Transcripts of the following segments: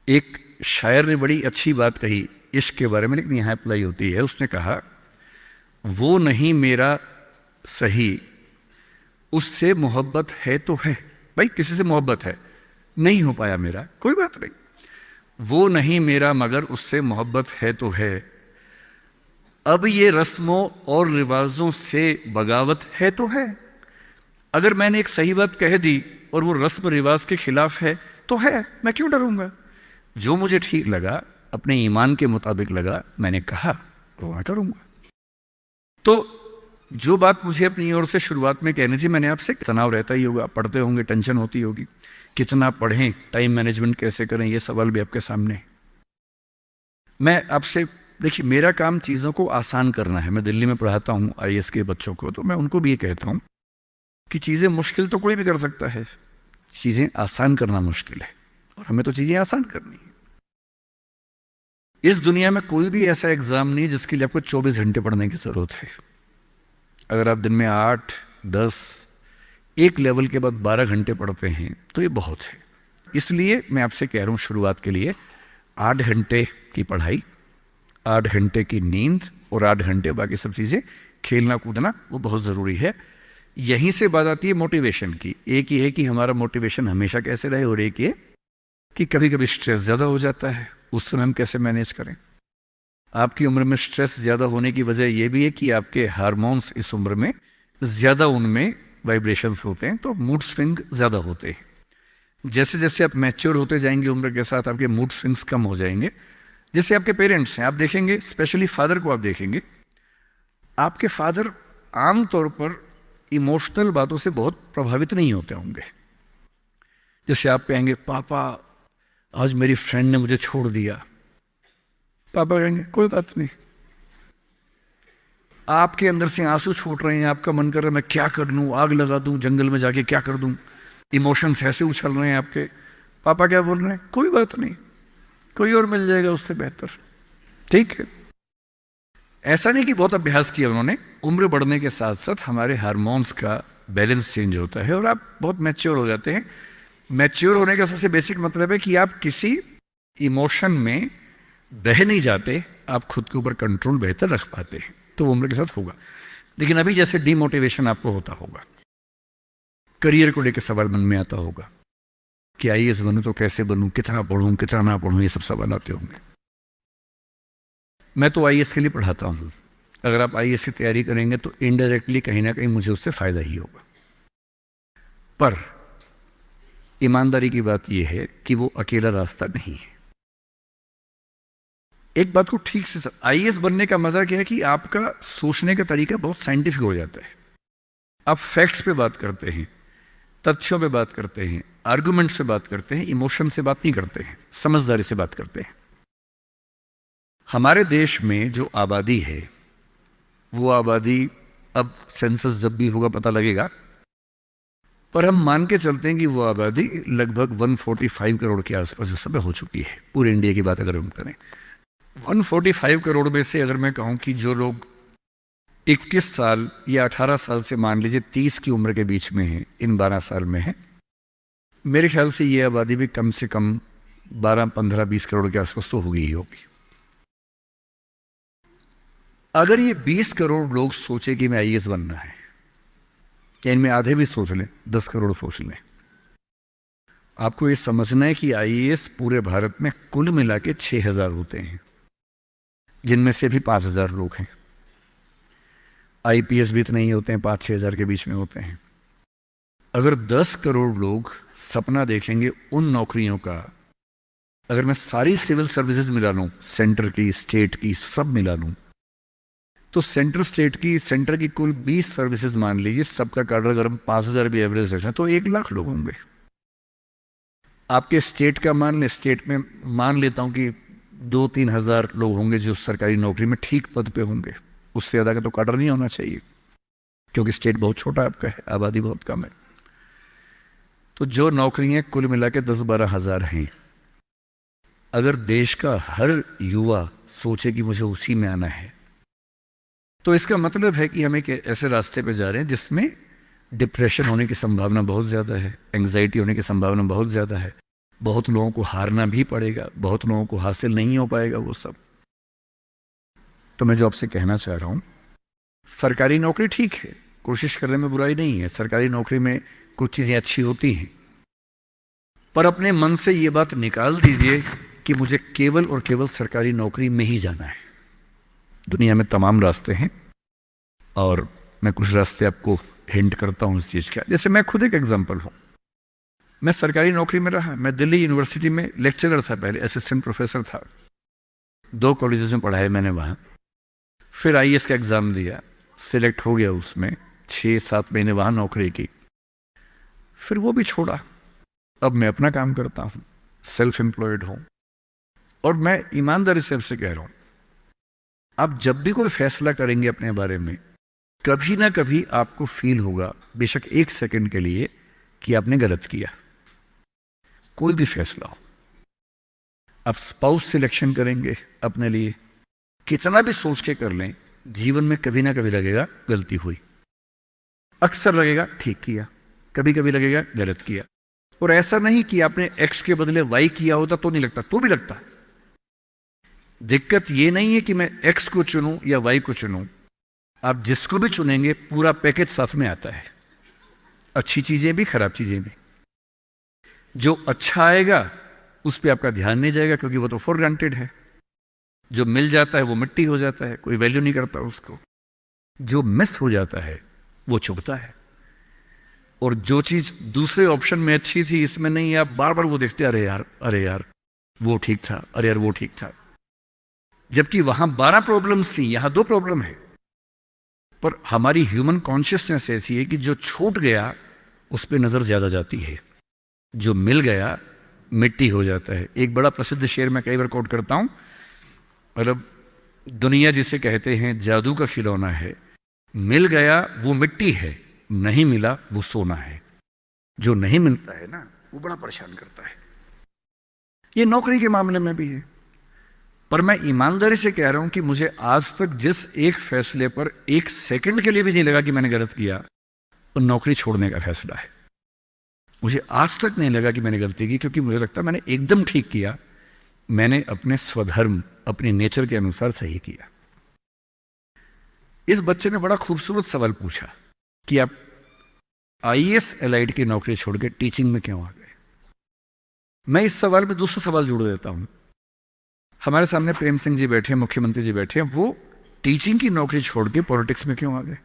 एक शायर ने बड़ी अच्छी बात कही इश्क के बारे में, लेकिन यहाँ अप्लाई होती है। उसने कहा, वो नहीं मेरा सही, उससे मोहब्बत है तो है। भाई किसी से मोहब्बत है, नहीं हो पाया मेरा, कोई बात नहीं। वो नहीं मेरा मगर उससे मोहब्बत है तो है। अब ये रस्मों और रिवाजों से बगावत है तो है। अगर मैंने एक सही बात कह दी और वो रस्म रिवाज के खिलाफ है तो है, मैं क्यों डरूंगा। जो मुझे ठीक लगा, अपने ईमान के मुताबिक लगा, मैंने कहा वो मैं करूंगा। तो जो बात मुझे अपनी ओर से शुरुआत में कहनी थी, मैंने आपसे, तनाव रहता ही होगा, पढ़ते होंगे, टेंशन होती होगी, कितना पढ़ें, टाइम मैनेजमेंट कैसे करें, ये सवाल भी आपके सामने। मैं आपसे, देखिए मेरा काम चीज़ों को आसान करना है। मैं दिल्ली में पढ़ाता हूँ आईएएस के बच्चों को, तो मैं उनको भी ये कहता हूँ कि चीज़ें मुश्किल तो कोई भी कर सकता है, चीज़ें आसान करना मुश्किल है, और हमें तो चीज़ें आसान करनी है। इस दुनिया में कोई भी ऐसा एग्ज़ाम नहीं जिसके लिए आपको 24 घंटे पढ़ने की ज़रूरत है। अगर आप दिन में 8, 10, एक लेवल के बाद 12 घंटे पढ़ते हैं तो ये बहुत है। इसलिए मैं आपसे कह रहा हूँ, शुरुआत के लिए 8 घंटे की पढ़ाई, 8 घंटे की नींद और 8 घंटे बाकी सब चीज़ें, खेलना कूदना, वो बहुत ज़रूरी है। यहीं से बात आती है मोटिवेशन की। एक ही है कि हमारा मोटिवेशन हमेशा कैसे रहे, और एक ये कि कभी कभी स्ट्रेस ज़्यादा हो जाता है, उस समय हम कैसे मैनेज करें। आपकी उम्र में स्ट्रेस ज़्यादा होने की वजह यह भी है कि आपके हार्मोन्स इस उम्र में ज़्यादा, उनमें वाइब्रेशंस होते हैं, तो मूड स्विंग ज़्यादा होते हैं। जैसे जैसे आप मैच्योर होते जाएंगे उम्र के साथ, आपके मूड स्विंग्स कम हो जाएंगे। जैसे आपके पेरेंट्स हैं, आप देखेंगे, स्पेशली फादर को आप देखेंगे, आपके फादर आमतौर पर इमोशनल बातों से बहुत प्रभावित नहीं होते होंगे। जैसे आप कहेंगे, पापा आज मेरी फ्रेंड ने मुझे छोड़ दिया, पापा कहेंगे कोई बात नहीं। आपके अंदर से आंसू छूट रहे हैं, आपका मन कर रहा है मैं क्या कर लूं, आग लगा दूं, जंगल में जाके क्या कर दूं, इमोशंस ऐसे उछल रहे हैं आपके। पापा क्या बोल रहे हैं, कोई बात नहीं, कोई और मिल जाएगा उससे बेहतर, ठीक है। ऐसा नहीं कि बहुत अभ्यास किया उन्होंने। उम्र बढ़ने के साथ साथ हमारे हार्मोन्स का बैलेंस चेंज होता है और आप बहुत मैच्योर हो जाते हैं। मैच्योर होने का सबसे बेसिक मतलब है कि आप किसी इमोशन में बह नहीं जाते, आप खुद के ऊपर कंट्रोल बेहतर रख पाते हैं। तो उम्र के साथ होगा। लेकिन अभी जैसे डिमोटिवेशन आपको होता होगा, करियर को लेकर सवाल मन में आता होगा कि आईएएस बनूं तो कैसे बनूं, कितना पढ़ूं, कितना ना पढ़ूं, ये सब सवाल आते होंगे। मैं तो आईएएस के लिए पढ़ाता हूं। अगर आप आईएएस की तैयारी करेंगे तो इनडायरेक्टली कहीं ना कहीं मुझे उससे फायदा ही होगा। पर ईमानदारी की बात यह है कि वो अकेला रास्ता नहीं है। एक बात को ठीक से, आईएएस बनने का मजा क्या है कि आपका सोचने का तरीका बहुत साइंटिफिक हो जाता है। आप फैक्ट्स पे बात करते हैं, तथ्यों पे बात करते हैं, आर्गुमेंट से बात करते हैं, इमोशन से बात नहीं करते हैं, समझदारी से बात करते हैं। हमारे देश में जो आबादी है, वो आबादी, अब सेंसस जब भी होगा पता लगेगा, पर हम मान के चलते हैं कि वो आबादी लगभग 145 करोड़ के आसपास इस समय हो चुकी है। पूरे इंडिया की बात अगर हम करें, 145 करोड़ में से अगर मैं कहूं कि जो लोग 21 साल या 18 साल से मान लीजिए 30 की उम्र के बीच में है, इन 12 साल में है, मेरे ख्याल से ये आबादी भी कम से कम 12, 15, 20 करोड़ के आसपास तो होगी ही होगी। अगर ये 20 करोड़ लोग सोचे कि मैं आईएएस बनना है, या इनमें आधे भी सोच लें, 10 करोड़ सोच लें, आपको ये समझना है कि आईएएस पूरे भारत में कुल मिला के 6000 होते हैं, जिनमें से भी 5000 लोग हैं। आईपीएस भी इतने ही होते हैं, 5-6 हजार के बीच में होते हैं। अगर 10 करोड़ लोग सपना देखेंगे उन नौकरियों का, अगर मैं सारी सिविल सर्विसेज मिला लूं, सेंटर की, स्टेट की, सब मिला लूं, तो सेंटर की कुल 20 सर्विसेज मान लीजिए, सबका कार्डर अगर हम 5000 भी एवरेज रखें तो 1 लाख लोग होंगे। आपके स्टेट का मान लें, स्टेट में मान लेता हूं कि 2-3 हजार लोग होंगे जो सरकारी नौकरी में ठीक पद पे होंगे। उससे ज़्यादा का तो कार्डर नहीं होना चाहिए, क्योंकि स्टेट बहुत छोटा आपका है, आबादी बहुत कम है। तो जो नौकरियां कुल मिला के 10-12 हजार हैं, अगर देश का हर युवा सोचे कि मुझे उसी में आना है, तो इसका मतलब है कि हम एक ऐसे रास्ते पे जा रहे हैं जिसमें डिप्रेशन होने की संभावना बहुत ज़्यादा है, एंग्जाइटी होने की संभावना बहुत ज़्यादा है, बहुत लोगों को हारना भी पड़ेगा, बहुत लोगों को हासिल नहीं हो पाएगा वो सब। तो मैं जो आपसे कहना चाह रहा हूं, सरकारी नौकरी ठीक है, कोशिश करने में बुराई नहीं है, सरकारी नौकरी में कुछ चीजें अच्छी होती हैं, पर अपने मन से ये बात निकाल दीजिए कि मुझे केवल और केवल सरकारी नौकरी में ही जाना है। दुनिया में तमाम रास्ते हैं और मैं कुछ रास्ते आपको हिंट करता हूं इस चीज का। जैसे मैं खुद एक एग्जांपल हूं, मैं सरकारी नौकरी में रहा, मैं दिल्ली यूनिवर्सिटी में लेक्चरर था, पहले असिस्टेंट प्रोफेसर था, 2 कॉलेजेस में पढ़ाया मैंने वहां। फिर आईएएस का एग्जाम दिया, सिलेक्ट हो गया, उसमें 6-7 महीने वहां नौकरी की, फिर वो भी छोड़ा। अब मैं अपना काम करता हूं, सेल्फ एम्प्लॉयड हूं। और मैं ईमानदारी से आपसे कह रहा हूं, आप जब भी कोई फैसला करेंगे अपने बारे में, कभी ना कभी आपको फील होगा, बेशक 1 सेकंड के लिए, कि आपने गलत किया। कोई भी फैसला हो, आप स्पाउस सिलेक्शन करेंगे अपने लिए, कितना भी सोच के कर लें, जीवन में कभी ना कभी लगेगा गलती हुई, अक्सर लगेगा ठीक किया, कभी कभी लगेगा गलत किया। और ऐसा नहीं कि आपने एक्स के बदले वाई किया होता तो नहीं लगता, तो भी लगता। दिक्कत ये नहीं है कि मैं एक्स को चुनूं या वाई को चुनूं, आप जिसको भी चुनेंगे पूरा पैकेज साथ में आता है, अच्छी चीजें भी खराब चीजें भी। जो अच्छा आएगा उस पर आपका ध्यान नहीं जाएगा, क्योंकि वो तो फॉर ग्रांटेड है। जो मिल जाता है वो मिट्टी हो जाता है, कोई वैल्यू नहीं करता उसको। जो मिस हो जाता है वो चुभता है। और जो चीज दूसरे ऑप्शन में अच्छी थी, इसमें नहीं, आप बार बार वो देखते, अरे यार, अरे यार वो ठीक था, अरे यार वो ठीक था। जबकि वहां 12 प्रॉब्लम्स थी, यहां 2 प्रॉब्लम है। पर हमारी ह्यूमन कॉन्शियसनेस ऐसी है कि जो छूट गया उस पर नजर ज्यादा जाती है, जो मिल गया मिट्टी हो जाता है। एक बड़ा प्रसिद्ध शेर मैं कई बार कोट करता हूं, मतलब दुनिया जिसे कहते हैं जादू का खिलौना है, मिल गया वो मिट्टी है, नहीं मिला वो सोना है। जो नहीं मिलता है ना, वो बड़ा परेशान करता है। ये नौकरी के मामले में भी है। पर मैं ईमानदारी से कह रहा हूं कि मुझे आज तक जिस एक फैसले पर 1 सेकंड के लिए भी नहीं लगा कि मैंने गलत किया, वो नौकरी छोड़ने का फैसला है। मुझे आज तक नहीं लगा कि मैंने गलती की, क्योंकि मुझे लगता मैंने एकदम ठीक किया। मैंने अपने स्वधर्म, अपने नेचर के अनुसार सही किया। इस बच्चे ने बड़ा खूबसूरत सवाल पूछा कि आप आईएएस एलाइड की नौकरी छोड़ के टीचिंग में क्यों आ गए। मैं इस सवाल में दूसरा सवाल जोड़ देता हूं। हमारे सामने प्रेम सिंह जी बैठे, मुख्यमंत्री जी बैठे, वो टीचिंग की नौकरी छोड़ के पॉलिटिक्स में क्यों आ गए।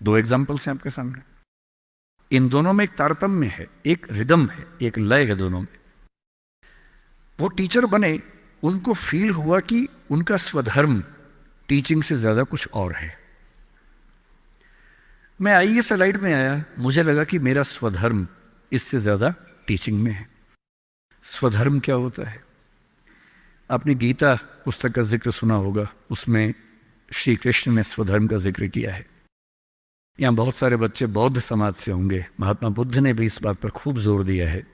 2 एग्जाम्पल्स हैं आपके सामने। इन दोनों में एक तारतम्य है, एक रिदम है, एक लय है दोनों में। वो टीचर बने, उनको फील हुआ कि उनका स्वधर्म टीचिंग से ज्यादा कुछ और है। मैं आईएएस एलाइड में आया, मुझे लगा कि मेरा स्वधर्म इससे ज्यादा टीचिंग में है। स्वधर्म क्या होता है? आपने गीता पुस्तक का जिक्र सुना होगा, उसमें श्री कृष्ण ने स्वधर्म का जिक्र किया है। यहां बहुत सारे बच्चे बौद्ध समाज से होंगे, महात्मा बुद्ध ने भी इस बात पर खूब जोर दिया है।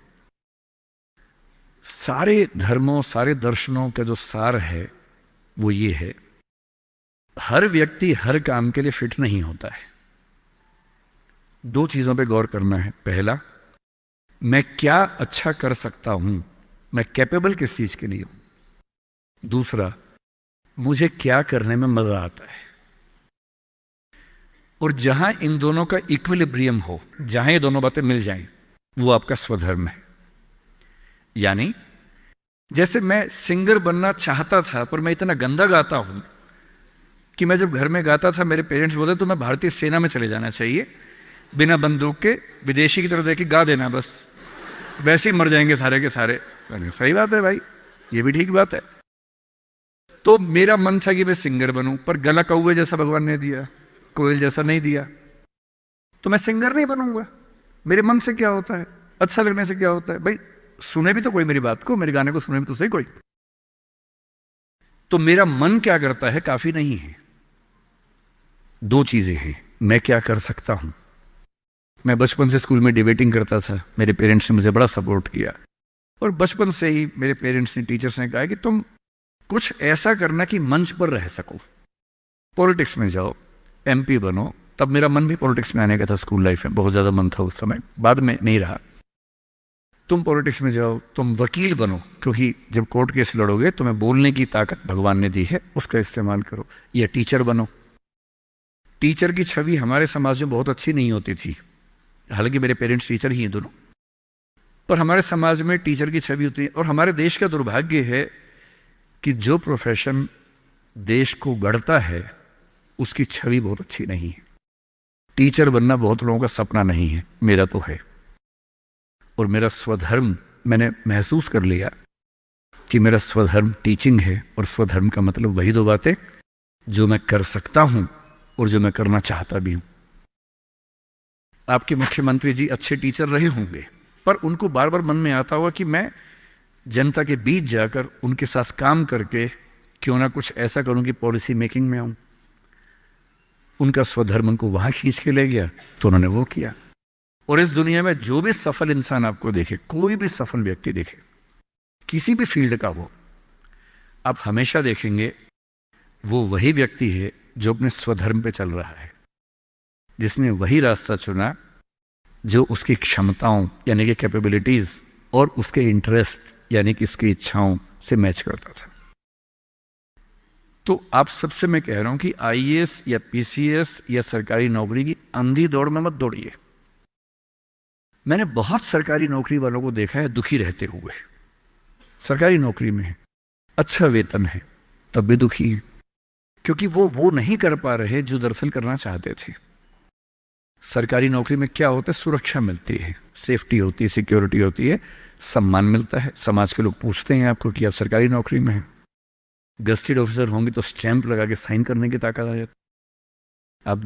सारे धर्मों, सारे दर्शनों का जो सार है वो ये है, हर व्यक्ति हर काम के लिए फिट नहीं होता है। 2 चीजों पे गौर करना है। पहला, मैं क्या अच्छा कर सकता हूं, मैं कैपेबल किस चीज के लिए हूं। दूसरा, मुझे क्या करने में मजा आता है। और जहां इन दोनों का इक्विलिब्रियम हो, जहां ये दोनों बातें मिल जाएं, वो आपका स्वधर्म है। यानी जैसे मैं सिंगर बनना चाहता था, पर मैं इतना गंदा गाता हूं कि मैं जब घर में गाता था, मेरे पेरेंट्स बोले तो मैं भारतीय सेना में चले जाना चाहिए, बिना बंदूक के विदेशी की तरफ देख के गा देना, बस वैसे ही मर जाएंगे सारे के सारे। सही बात है भाई, ये भी ठीक बात है। तो मेरा मन था कि मैं सिंगर बनूं, पर गला कौवे जैसा भगवान ने दिया, कोयल जैसा नहीं दिया, तो मैं सिंगर नहीं बनूंगा। मेरे मन से क्या होता है, अच्छा लगने से क्या होता है भाई, सुने भी तो कोई मेरी बात को, मेरे गाने को सुने भी तो सही कोई। तो मेरा मन क्या करता है काफी नहीं है। 2 चीजें हैं, मैं क्या कर सकता हूं। मैं बचपन से स्कूल में डिबेटिंग करता था, मेरे पेरेंट्स ने मुझे बड़ा सपोर्ट किया, और बचपन से ही मेरे पेरेंट्स ने, टीचर्स ने कहा कि तुम कुछ ऐसा करना कि मंच पर रह सको, पॉलिटिक्स में जाओ, एमपी बनो। तब मेरा मन भी पॉलिटिक्स में आने का था, स्कूल लाइफ में बहुत ज्यादा मन था उस समय, बाद में नहीं रहा। तुम पॉलिटिक्स में जाओ, तुम वकील बनो, क्योंकि जब कोर्ट केस लड़ोगे तुम्हें बोलने की ताकत भगवान ने दी है, उसका इस्तेमाल करो। या टीचर बनो। टीचर की छवि हमारे समाज में बहुत अच्छी नहीं होती थी, हालांकि मेरे पेरेंट्स टीचर ही हैं दोनों, पर हमारे समाज में टीचर की छवि होती है। और हमारे देश का दुर्भाग्य है कि जो प्रोफेशन देश को गढ़ता है उसकी छवि बहुत अच्छी नहीं है। टीचर बनना बहुत लोगों का सपना नहीं है, मेरा तो है। और मेरा स्वधर्म, मैंने महसूस कर लिया कि मेरा स्वधर्म टीचिंग है। और स्वधर्म का मतलब वही दो बातें जो मैं कर सकता हूं और जो मैं करना चाहता भी हूं। आपके मुख्यमंत्री जी अच्छे टीचर रहे होंगे, पर उनको बार बार मन में आता होगा कि मैं जनता के बीच जाकर उनके साथ काम करके क्यों ना कुछ ऐसा करूं कि पॉलिसी मेकिंग में आऊं। उनका स्वधर्म उनको वहां खींच के ले गया, तो उन्होंने वो किया। और इस दुनिया में जो भी सफल इंसान आपको देखे, कोई भी सफल व्यक्ति देखे, किसी भी फील्ड का हो, आप हमेशा देखेंगे वो वही व्यक्ति है जो अपने स्वधर्म पे चल रहा है, जिसने वही रास्ता चुना जो उसकी क्षमताओं यानी कि कैपेबिलिटीज और उसके इंटरेस्ट यानी कि उसकी इच्छाओं से मैच करता था। तो आप सबसे मैं कह रहा हूं कि आईएएस या पीसीएस या सरकारी नौकरी की अंधी दौड़ में मत दौड़िए। मैंने बहुत सरकारी नौकरी वालों को देखा है दुखी रहते हुए। सरकारी नौकरी में है, अच्छा वेतन है, तब भी दुखी है, क्योंकि वो नहीं कर पा रहे जो दरअसल करना चाहते थे। सरकारी नौकरी में क्या होता है? सुरक्षा मिलती है, सेफ्टी होती है, सिक्योरिटी होती है, सम्मान मिलता है, समाज के लोग पूछते हैं आपको कि आप सरकारी नौकरी में हैं। गस्टेड ऑफिसर होंगे तो स्टैंप लगा के साइन करने की ताकत आ जाती है। आप